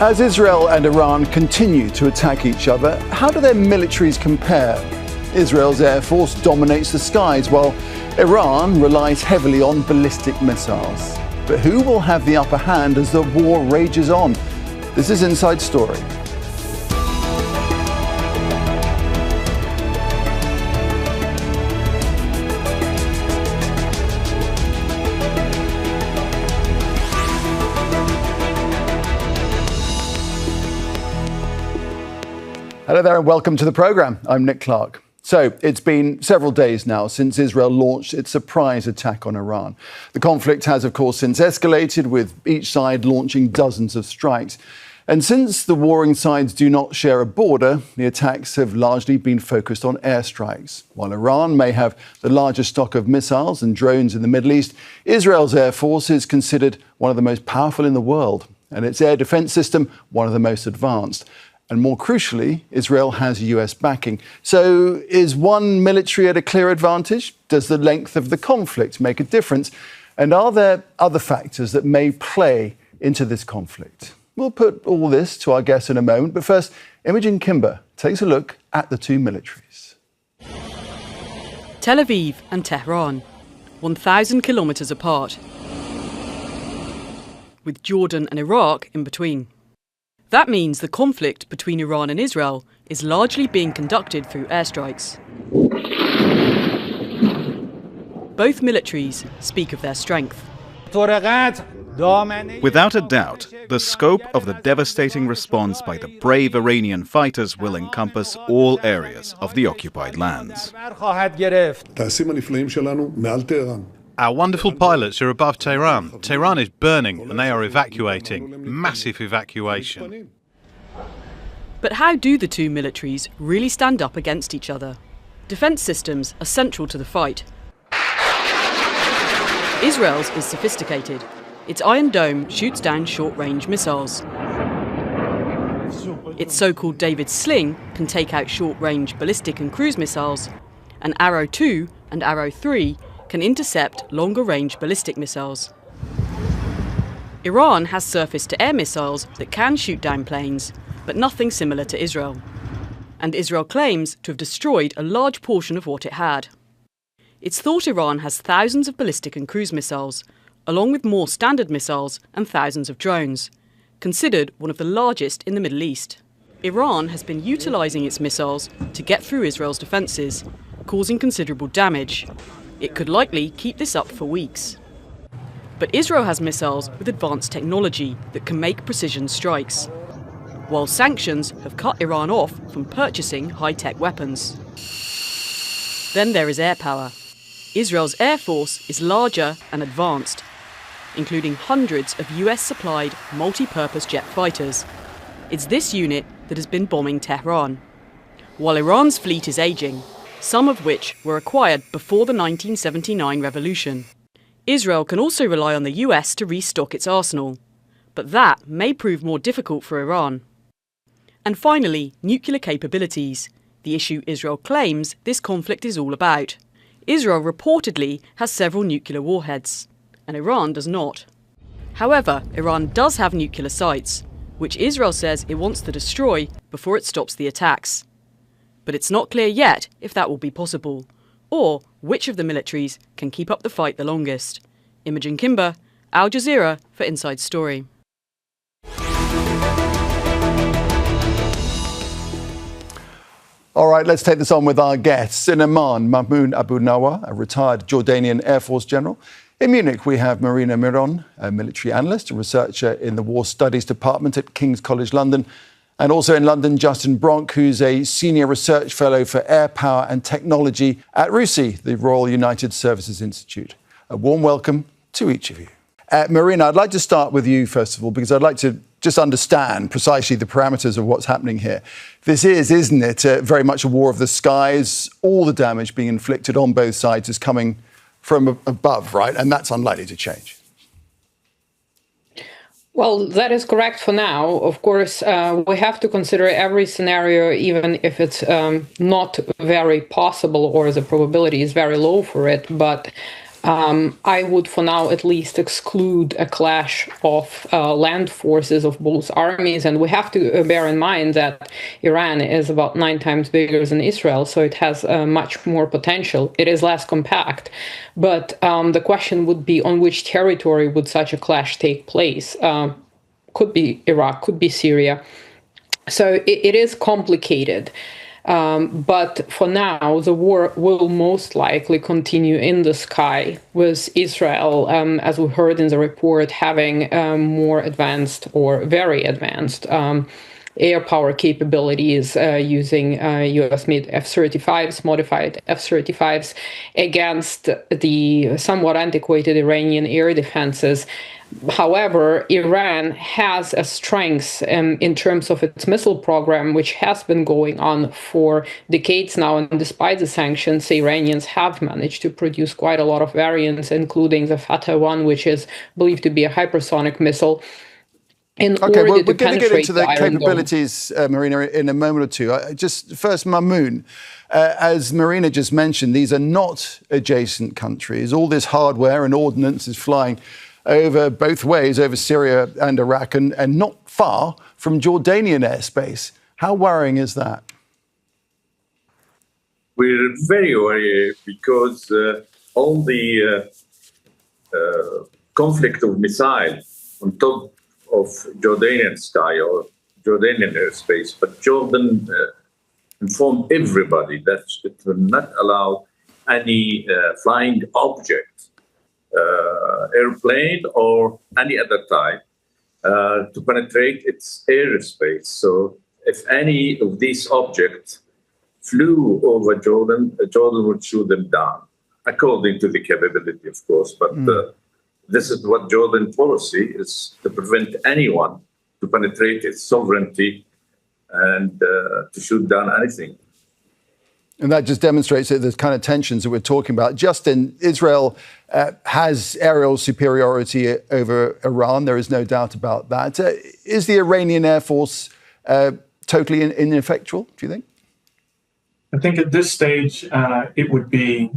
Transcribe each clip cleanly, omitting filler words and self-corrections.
As Israel and Iran continue to attack each other, how do their militaries compare? Israel's air force dominates the skies, while Iran relies heavily on ballistic missiles. But who will have the upper hand as the war rages on? This is Inside Story. Hello there and welcome to the programme. I'm Nick Clark. So it's been several days now since Israel launched its surprise attack on Iran. The conflict has, of course, since escalated, with each side launching dozens of strikes. And since the warring sides do not share a border, the attacks have largely been focused on airstrikes. While Iran may have the largest stock of missiles and drones in the Middle East, Israel's air force is considered one of the most powerful in the world, and its air defence system one of the most advanced. And more crucially, Israel has US backing. So is one military at a clear advantage? Does the length of the conflict make a difference? And are there other factors that may play into this conflict? We'll put all this to our guests in a moment. But first, Imogen Kimber takes a look at the two militaries. Tel Aviv and Tehran, 1,000 kilometres apart, with Jordan and Iraq in between. That means the conflict between Iran and Israel is largely being conducted through airstrikes. Both militaries speak of their strength. Without a doubt, the scope of the devastating response by the brave Iranian fighters will encompass all areas of the occupied lands. Our wonderful pilots are above Tehran. Tehran is burning and they are evacuating. Massive evacuation. But how do the two militaries really stand up against each other? Defence systems are central to the fight. Israel's is sophisticated. Its Iron Dome shoots down short-range missiles. Its so-called David Sling can take out short-range ballistic and cruise missiles, and Arrow 2 and Arrow 3 can intercept longer-range ballistic missiles. Iran has surface-to-air missiles that can shoot down planes, but nothing similar to Israel. And Israel claims to have destroyed a large portion of what it had. It's thought Iran has thousands of ballistic and cruise missiles, along with more standard missiles and thousands of drones, considered one of the largest in the Middle East. Iran has been utilising its missiles to get through Israel's defences, causing considerable damage. It could likely keep this up for weeks. But Israel has missiles with advanced technology that can make precision strikes, while sanctions have cut Iran off from purchasing high-tech weapons. Then there is air power. Israel's air force is larger and advanced, including hundreds of US-supplied multi-purpose jet fighters. It's this unit that has been bombing Tehran. While Iran's fleet is ageing, some of which were acquired before the 1979 revolution. Israel can also rely on the US to restock its arsenal, but that may prove more difficult for Iran. And finally, nuclear capabilities, the issue Israel claims this conflict is all about. Israel reportedly has several nuclear warheads, and Iran does not. However, Iran does have nuclear sites, which Israel says it wants to destroy before it stops the attacks. But it's not clear yet if that will be possible, or which of the militaries can keep up the fight the longest. Imogen Kimber, Al Jazeera for Inside Story. All right, let's take this on with our guests. In Amman, Mahmoud Abu Nawar, a retired Jordanian Air Force general. In Munich, we have Marina Miron, a military analyst and researcher in the War Studies Department at King's College London. And also in London, Justin Bronk, who's a senior research fellow for air power and technology at RUSI, the Royal United Services Institute. A warm welcome to each of you. Marina, I'd like to start with you, first of all, because I'd like to just understand precisely the parameters of what's happening here. This is, isn't it, very much a war of the skies. All the damage being inflicted on both sides is coming from above, right? And that's unlikely to change. Well, that is correct for now. Of course, we have to consider every scenario, even if it's not very possible or the probability is very low for it. But I would, for now at least, exclude a clash of land forces of both armies. And we have to bear in mind that Iran is about 9 times bigger than Israel, so it has much more potential. It is less compact. But the question would be, on which territory would such a clash take place? Could be Iraq, could be Syria. So it is complicated. But for now, the war will most likely continue in the sky, with Israel, as we heard in the report, having more advanced or very advanced air power capabilities using US-made F-35s, modified F-35s, against the somewhat antiquated Iranian air defenses. However, Iran has a strength in terms of its missile program, which has been going on for decades now. And despite the sanctions, the Iranians have managed to produce quite a lot of variants, including the Fateh 1, which is believed to be a hypersonic missile. Okay, well, we're going to get into the capabilities, Marina, in a moment or two. Just first, Mamoun, as Marina just mentioned, these are not adjacent countries. All this hardware and ordnance is flying over both ways, over Syria and Iraq, and not far from Jordanian airspace. How worrying is that? We're very worried because all the conflict of missile on top of Jordanian sky or Jordanian airspace, but Jordan informed everybody that it will not allow any flying object, airplane or any other type, to penetrate its airspace. So if any of these objects flew over Jordan, Jordan would shoot them down, according to the capability, of course. But this is what Jordan policy is, to prevent anyone to penetrate its sovereignty and to shoot down anything. And that just demonstrates the kind of tensions that we're talking about. Justin, Israel has aerial superiority over Iran. There is no doubt about that. Is the Iranian Air Force totally ineffectual, do you think? I think at this stage, it would be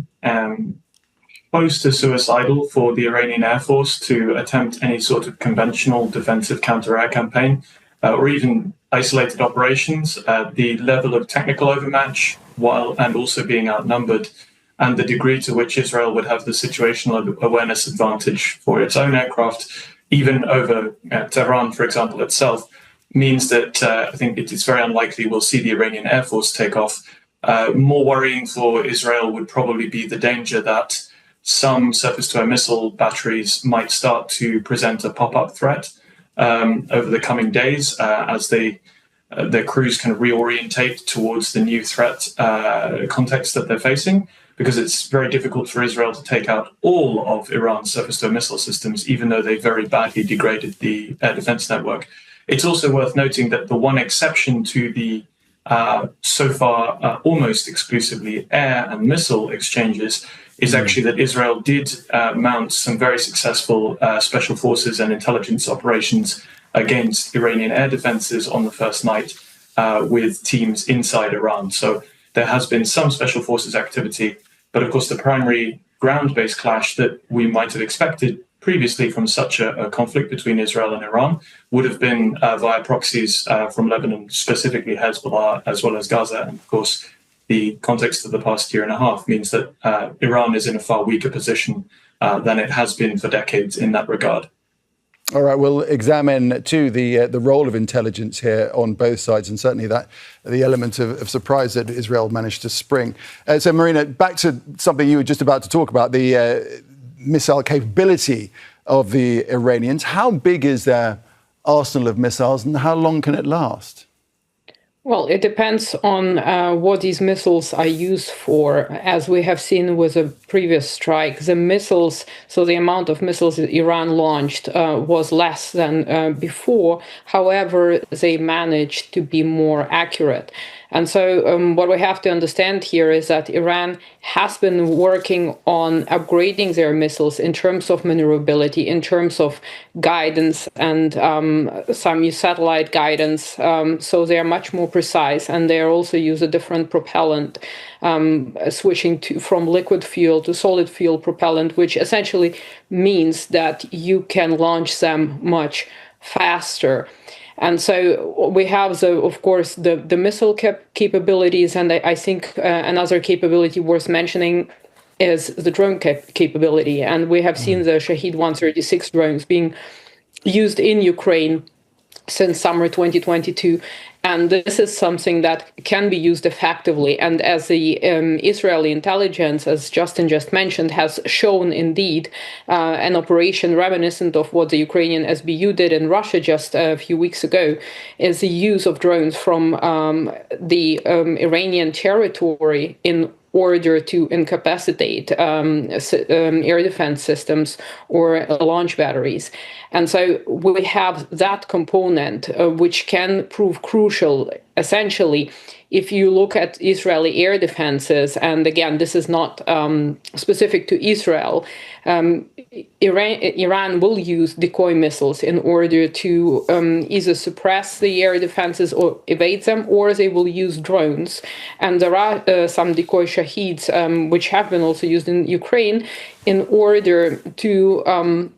close to suicidal for the Iranian Air Force to attempt any sort of conventional defensive counter-air campaign or even isolated operations. The level of technical overmatch, and also being outnumbered, and the degree to which Israel would have the situational awareness advantage for its own aircraft, even over Tehran, for example, itself, means that I think it is very unlikely we'll see the Iranian Air Force take off. More worrying for Israel would probably be the danger that some surface-to-air missile batteries might start to present a pop-up threat over the coming days as their crews can reorientate towards the new threat context that they're facing, because it's very difficult for Israel to take out all of Iran's surface-to-air missile systems, even though they very badly degraded the air defense network. It's also worth noting that the one exception to the so far almost exclusively air and missile exchanges is actually that Israel did mount some very successful special forces and intelligence operations against Iranian air defenses on the first night with teams inside Iran. So there has been some special forces activity, but of course the primary ground-based clash that we might have expected previously from such a conflict between Israel and Iran would have been via proxies from Lebanon, specifically Hezbollah, as well as Gaza. And of course, the context of the past year and a half means that Iran is in a far weaker position than it has been for decades in that regard. All right, we'll examine too the role of intelligence here on both sides, and certainly that the element of surprise that Israel managed to spring. So, Marina, back to something you were just about to talk about, the missile capability of the Iranians. How big is their arsenal of missiles, and how long can it last? Well, it depends on what these missiles are used for. As we have seen with a previous strike, the missiles, so the amount of missiles that Iran launched was less than before. However, they managed to be more accurate. And so what we have to understand here is that Iran has been working on upgrading their missiles in terms of maneuverability, in terms of guidance, and some use satellite guidance. So they are much more precise, and they also use a different propellant, switching from liquid fuel to solid fuel propellant, which essentially means that you can launch them much faster. And so we have, of course, the missile capabilities, and I think another capability worth mentioning is the drone capability. And we have seen the Shahed 136 drones being used in Ukraine since summer 2022. And this is something that can be used effectively. And as the Israeli intelligence, as Justin just mentioned, has shown indeed an operation reminiscent of what the Ukrainian SBU did in Russia just a few weeks ago, is the use of drones from the Iranian territory in order to incapacitate air defense systems or launch batteries. And so we have that component, which can prove crucial, essentially, if you look at Israeli air defenses, and again, this is not specific to Israel, Iran will use decoy missiles in order to either suppress the air defenses or evade them, or they will use drones. And there are some decoy Shaheds, which have been also used in Ukraine, in order to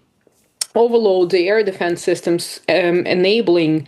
overload the air defense systems, enabling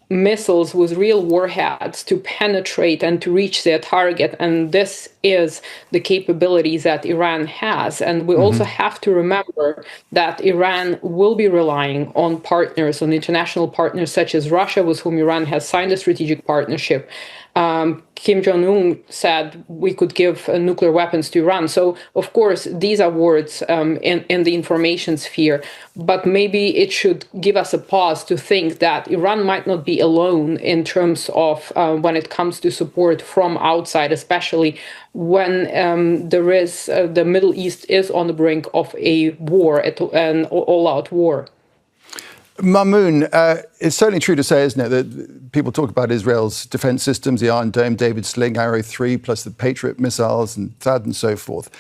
missiles with real warheads to penetrate and to reach their target. And this is the capabilities that Iran has. And we also have to remember that Iran will be relying on partners, on international partners such as Russia, with whom Iran has signed a strategic partnership. Kim Jong-un said we could give nuclear weapons to Iran. So, of course, these are words in the information sphere. But maybe it should give us a pause to think that Iran might not be alone in terms of when it comes to support from outside, especially when there is the Middle East is on the brink of a war, an all-out war. Mamoun, it's certainly true to say, isn't it, that people talk about Israel's defense systems, the Iron Dome, David Sling, Arrow 3, plus the Patriot missiles and THAAD and so forth.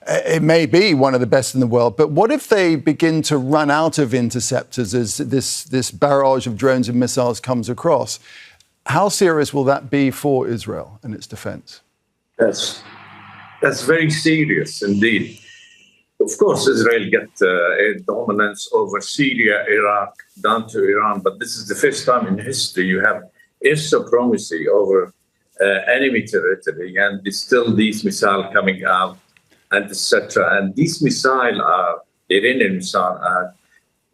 It may be one of the best in the world, but what if they begin to run out of interceptors as this barrage of drones and missiles comes across? How serious will that be for Israel and its defense? That's very serious indeed. Of course, Israel get air dominance over Syria, Iraq, down to Iran, but this is the first time in history you have air supremacy over enemy territory, and there's still these missiles coming out, and etc. And these missiles are, Iranian missiles are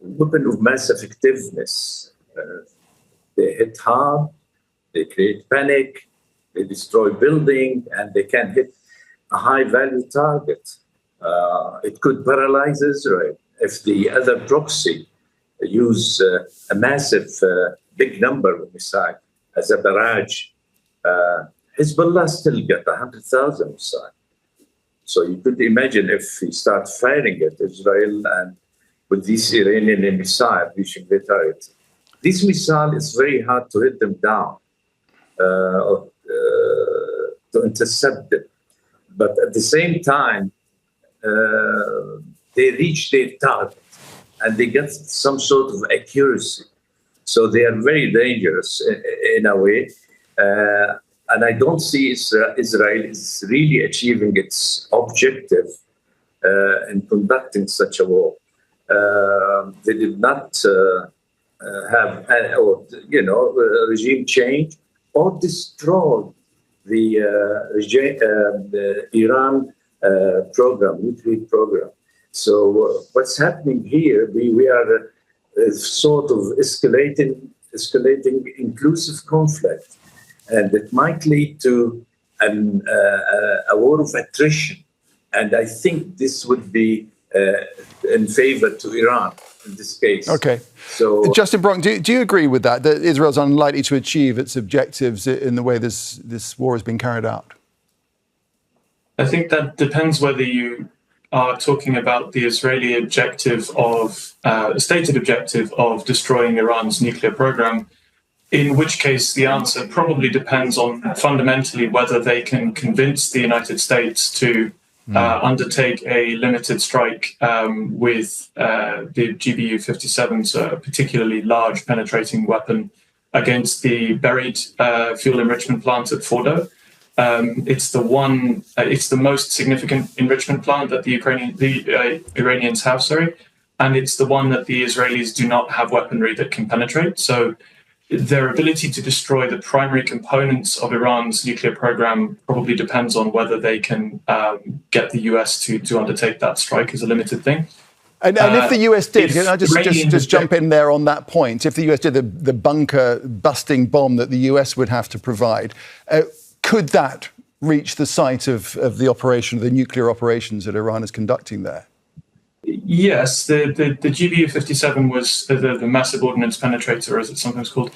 weapon of mass effectiveness. They hit hard, they create panic, they destroy building, and they can hit a high-value target. It could paralyze Israel if the other proxy use a massive, big number of missiles as a barrage. Hezbollah still get 100,000 missiles. So you could imagine if he starts firing at Israel and with these Iranian missiles reaching their target. This missile is very hard to hit them down, to intercept them. But at the same time, they reach their target and they get some sort of accuracy. So they are very dangerous in a way. And I don't see Israel is really achieving its objective in conducting such a war. They did not have, regime change or destroy the Iran program, nuclear program. So what's happening here? We are sort of escalating inclusive conflict, and it might lead to a war of attrition. And I think this would be in favor to Iran in this case. Okay. So, Justin Brunk, do you agree with that Israel's unlikely to achieve its objectives in the way this war has been carried out? I think that depends whether you are talking about the Israeli objective of, stated objective of destroying Iran's nuclear program. in which case the answer probably depends on fundamentally whether they can convince the United States to undertake a limited strike with the GBU-57s, a particularly large penetrating weapon, against the buried fuel enrichment plant at Fordo. It's the most significant enrichment plant that the Iranians have, and it's the one that the Israelis do not have weaponry that can penetrate. So their ability to destroy the primary components of Iran's nuclear program probably depends on whether they can get the US to undertake that strike as a limited thing. And if the US did, can I just jump in there on that point? If the US did the bunker busting bomb that the US would have to provide, could that reach the site of the operation, the nuclear operations that Iran is conducting there? Yes, the GBU-57 was the massive ordnance penetrator, as it's sometimes called,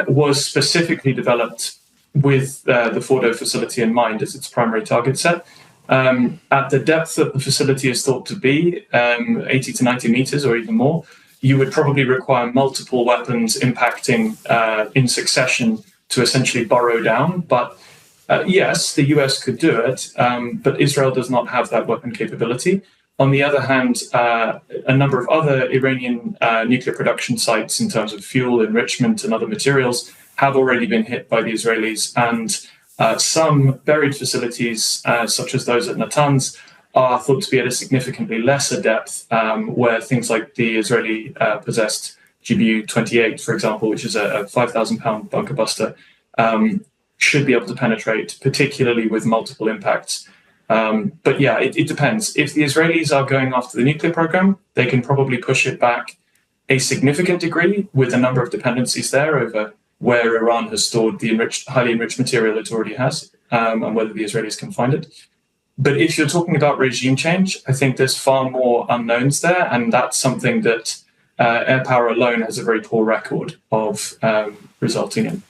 was specifically developed with the Fordo facility in mind as its primary target set. At the depth that the facility is thought to be, 80 to 90 meters or even more, you would probably require multiple weapons impacting in succession to essentially burrow down. But yes, the US could do it, but Israel does not have that weapon capability. On the other hand, a number of other Iranian nuclear production sites in terms of fuel enrichment and other materials have already been hit by the Israelis, and some buried facilities, such as those at Natanz, are thought to be at a significantly lesser depth, where things like the Israeli possessed GBU-28, for example, which is a 5,000-pound bunker buster, should be able to penetrate, particularly with multiple impacts. But yeah, it depends. If the Israelis are going after the nuclear program, they can probably push it back a significant degree with a number of dependencies there over where Iran has stored the highly enriched material it already has, and whether the Israelis can find it. But if you're talking about regime change, I think there's far more unknowns there, and that's something that air power alone has a very poor record of resulting in.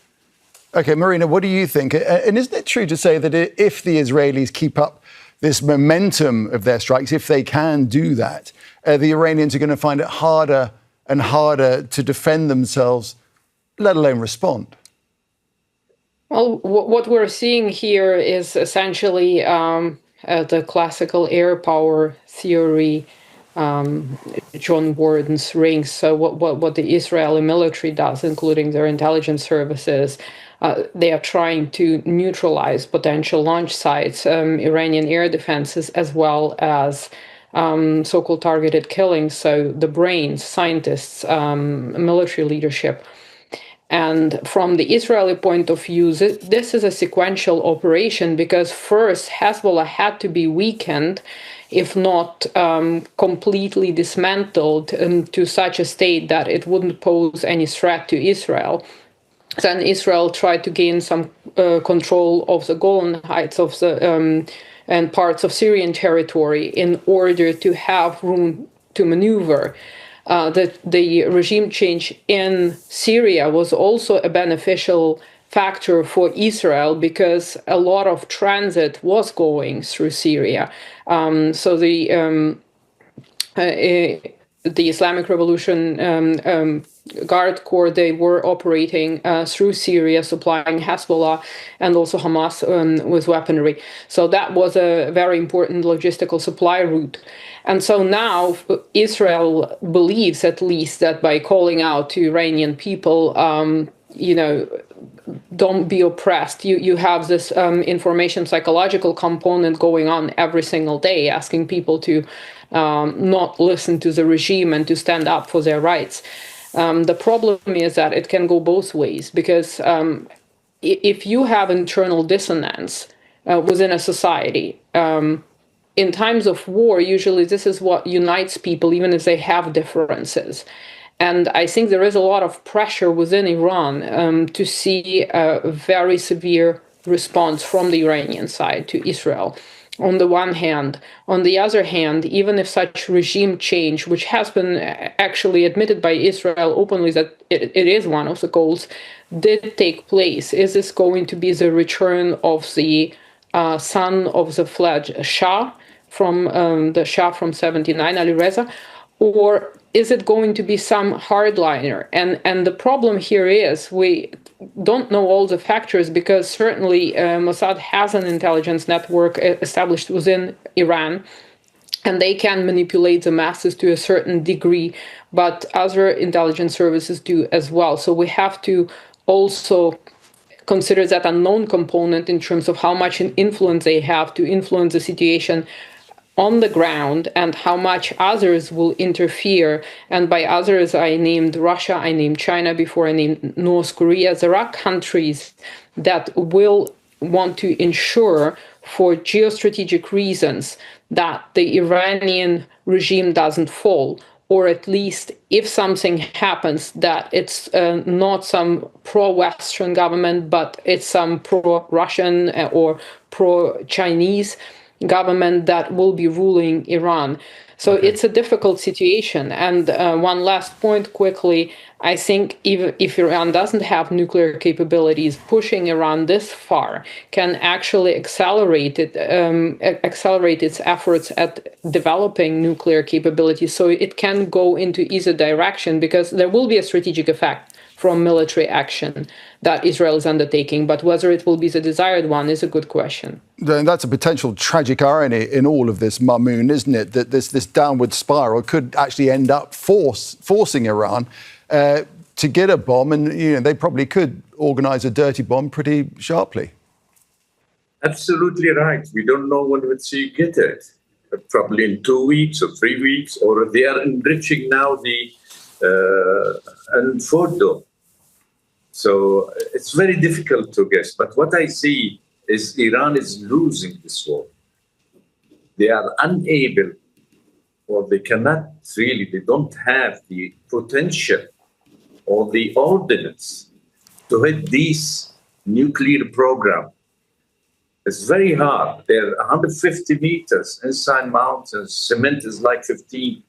Okay, Marina, what do you think? And isn't it true to say that if the Israelis keep up this momentum of their strikes, if they can do that, the Iranians are going to find it harder and harder to defend themselves, let alone respond? Well, what we're seeing here is essentially the classical air power theory, John Warden's rings. So what the Israeli military does, including their intelligence services, they are trying to neutralize potential launch sites, Iranian air defenses, as well as so-called targeted killings. So the brains, scientists, military leadership. And from the Israeli point of view, this is a sequential operation because first Hezbollah had to be weakened, if not completely dismantled to such a state that it wouldn't pose any threat to Israel. Then Israel tried to gain some control of the Golan Heights of the and parts of Syrian territory in order to have room to maneuver. The regime change in Syria was also a beneficial factor for Israel because a lot of transit was going through Syria. So the Islamic Revolution Guard Corps, they were operating through Syria, supplying Hezbollah and also Hamas with weaponry. So that was a very important logistical supply route. And so now Israel believes, at least, that by calling out to Iranian people, don't be oppressed. You have this information psychological component going on every single day, asking people to not listen to the regime and to stand up for their rights. The problem is that it can go both ways, because if you have internal dissonance within a society, in times of war, usually this is what unites people, even if they have differences. And I think there is a lot of pressure within Iran to see a very severe response from the Iranian side to Israel, on the one hand. On the other hand, even if such regime change, which has been actually admitted by Israel openly that it is one of the goals, did take place, is this going to be the return of the son of the fled Shah from the Shah from 79, Ali Reza, or is it going to be some hardliner? And the problem here is we don't know all the factors, because certainly Mossad has an intelligence network established within Iran, and they can manipulate the masses to a certain degree, but other intelligence services do as well. So we have to also consider that unknown component in terms of how much influence they have to influence the situation on the ground, and how much others will interfere. And by others, I named Russia, I named China before, I named North Korea. There are countries that will want to ensure, for geostrategic reasons, that the Iranian regime doesn't fall, or at least if something happens, that it's not some pro-Western government, but it's some pro-Russian or pro-Chinese government that will be ruling Iran. So it's a difficult situation. And one last point quickly, I think even if Iran doesn't have nuclear capabilities, pushing Iran this far can actually accelerate its efforts at developing nuclear capabilities. So it can go into either direction, because there will be a strategic effect from military action that Israel is undertaking. But whether it will be the desired one is a good question. And that's a potential tragic irony in all of this, Mamoun, isn't it? That this downward spiral could actually end up forcing Iran to get a bomb, and they probably could organise a dirty bomb pretty sharply. Absolutely right. We don't know when we'll see get it. Probably in 2 weeks or 3 weeks, or they are enriching now the Fordo. So it's very difficult to guess. But what I see is Iran is losing this war. They are unable, or they cannot really, they don't have the potential or the ordinance to hit this nuclear program. It's very hard. They're 150 meters inside mountains. Cement is like 15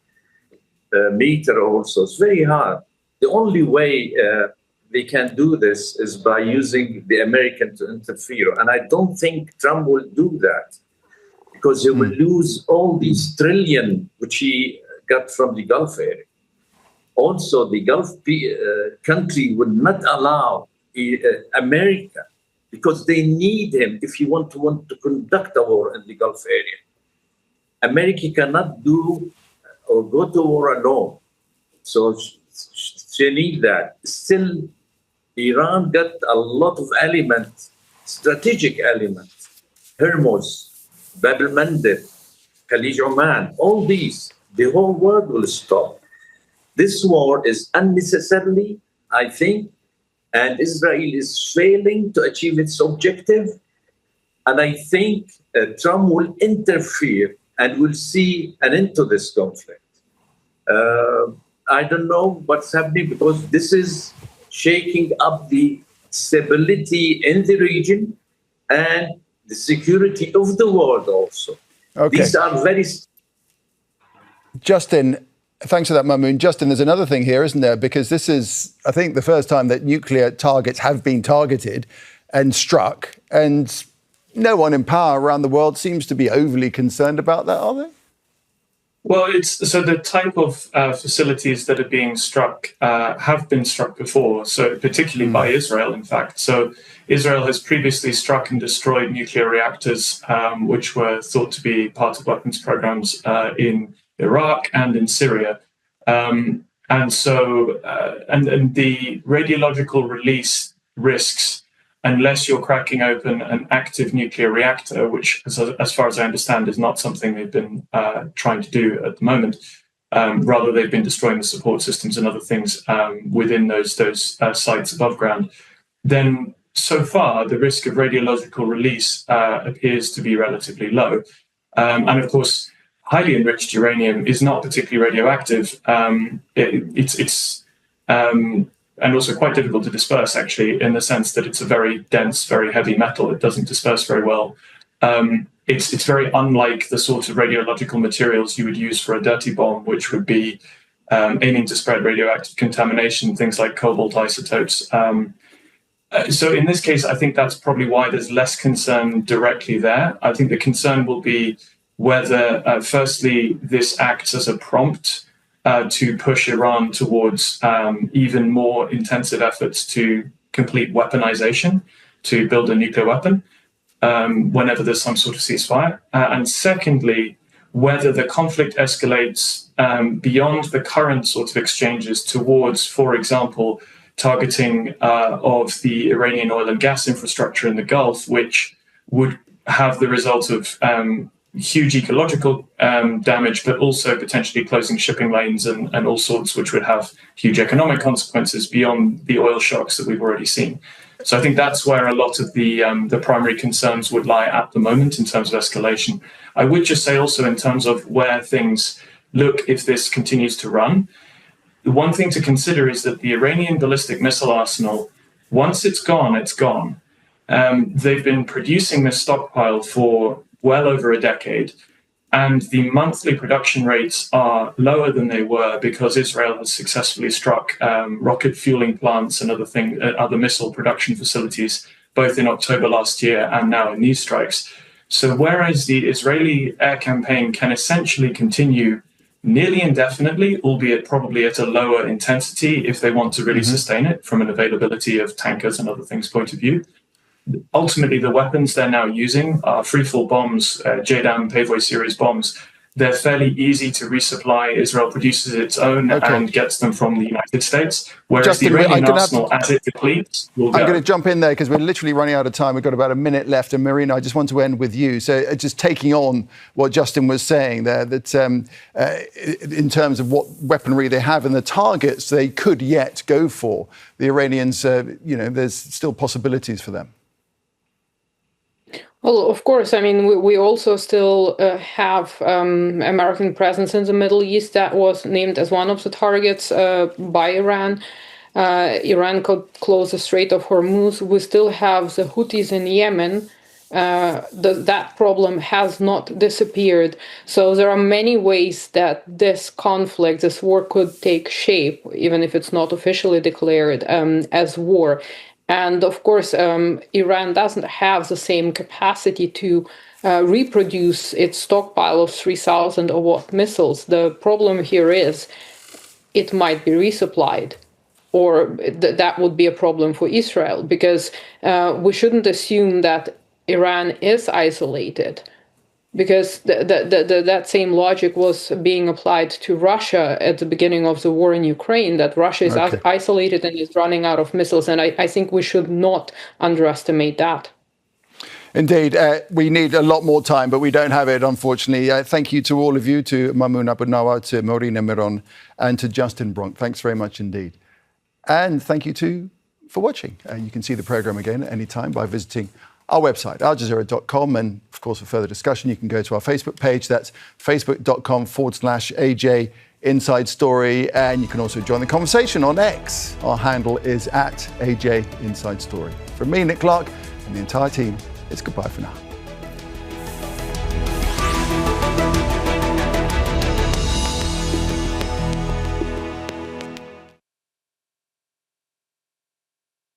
meter also. It's very hard. The only way they can do this is by using the American to interfere. And I don't think Trump will do that, because he will lose all these trillion which he got from the Gulf area. Also, the Gulf country will not allow America, because they need him if you want to conduct a war in the Gulf area. America cannot do or go to war alone. So she needs that. Still, Iran got a lot of elements, strategic elements. Hormuz, Bab el-Mandeb, Khalij Oman, all these, the whole world will stop. This war is unnecessarily, I think, and Israel is failing to achieve its objective. And I think Trump will interfere and we'll see an end to this conflict. I don't know what's happening, because this is shaking up the stability in the region and the security of the world also. Okay. These are very... Justin, thanks for that, Mamoun. Justin, there's another thing here, isn't there? Because this is, I think, the first time that nuclear targets have been targeted and struck, and no one in power around the world seems to be overly concerned about that, are they? Well, so the type of facilities that are being struck have been struck before, so particularly by Israel, in fact. So Israel has previously struck and destroyed nuclear reactors, which were thought to be part of weapons programs in Iraq and in Syria. And so the radiological release risks, unless you're cracking open an active nuclear reactor, which, as far as I understand, is not something they've been trying to do at the moment. Rather, they've been destroying the support systems and other things within those sites above ground. Then, so far, the risk of radiological release appears to be relatively low. And of course, highly enriched uranium is not particularly radioactive. It's and also quite difficult to disperse, actually, in the sense that it's a very dense, very heavy metal. It doesn't disperse very well. It's very unlike the sort of radiological materials you would use for a dirty bomb, which would be aiming to spread radioactive contamination, things like cobalt isotopes. So in this case, I think that's probably why there's less concern directly there. I think the concern will be whether, firstly, this acts as a prompt to push Iran towards even more intensive efforts to complete weaponization, to build a nuclear weapon whenever there's some sort of ceasefire. And secondly, whether the conflict escalates beyond the current sort of exchanges towards, for example, targeting of the Iranian oil and gas infrastructure in the Gulf, which would have the result of huge ecological damage, but also potentially closing shipping lanes and all sorts, which would have huge economic consequences beyond the oil shocks that we've already seen. So I think that's where a lot of the primary concerns would lie at the moment in terms of escalation. I would just say also in terms of where things look if this continues to run, the one thing to consider is that the Iranian ballistic missile arsenal, once it's gone, it's gone. They've been producing this stockpile for well over a decade, and the monthly production rates are lower than they were because Israel has successfully struck rocket fueling plants and other missile production facilities, both in October last year and now in these strikes. So whereas the Israeli air campaign can essentially continue nearly indefinitely, albeit probably at a lower intensity if they want to really sustain it from an availability of tankers and other things point of view, ultimately, the weapons they're now using are freefall bombs, JDAM, Pavoy series bombs. They're fairly easy to resupply. Israel produces its own and gets them from the United States, whereas Justin, the Iranian arsenal, as it depletes, will go. I'm going to jump in there because we're literally running out of time. We've got about a minute left. And Marina, I just want to end with you. So just taking on what Justin was saying there, that in terms of what weaponry they have and the targets they could yet go for, the Iranians, there's still possibilities for them. Well, of course, I mean, we also still have American presence in the Middle East that was named as one of the targets by Iran. Iran could close the Strait of Hormuz. We still have the Houthis in Yemen. That problem has not disappeared. So there are many ways that this conflict, this war could take shape, even if it's not officially declared as war. And of course, Iran doesn't have the same capacity to reproduce its stockpile of 3,000 Awad missiles. The problem here is it might be resupplied, or that would be a problem for Israel, because we shouldn't assume that Iran is isolated, because that same logic was being applied to Russia at the beginning of the war in Ukraine, that Russia is isolated and is running out of missiles. And I think we should not underestimate that. Indeed. We need a lot more time, but we don't have it, unfortunately. Thank you to all of you, to Mamoun Abu-Nawar, to Marina Miron, and to Justin Bronk. Thanks very much indeed. And thank you for watching. You can see the programme again at any time by visiting our website, aljazeera.com, and of course, for further discussion, you can go to our Facebook page. That's facebook.com/AJ Inside Story. And you can also join the conversation on X. Our handle is @AJ Inside Story. From me, Nick Clark, and the entire team, it's goodbye for now.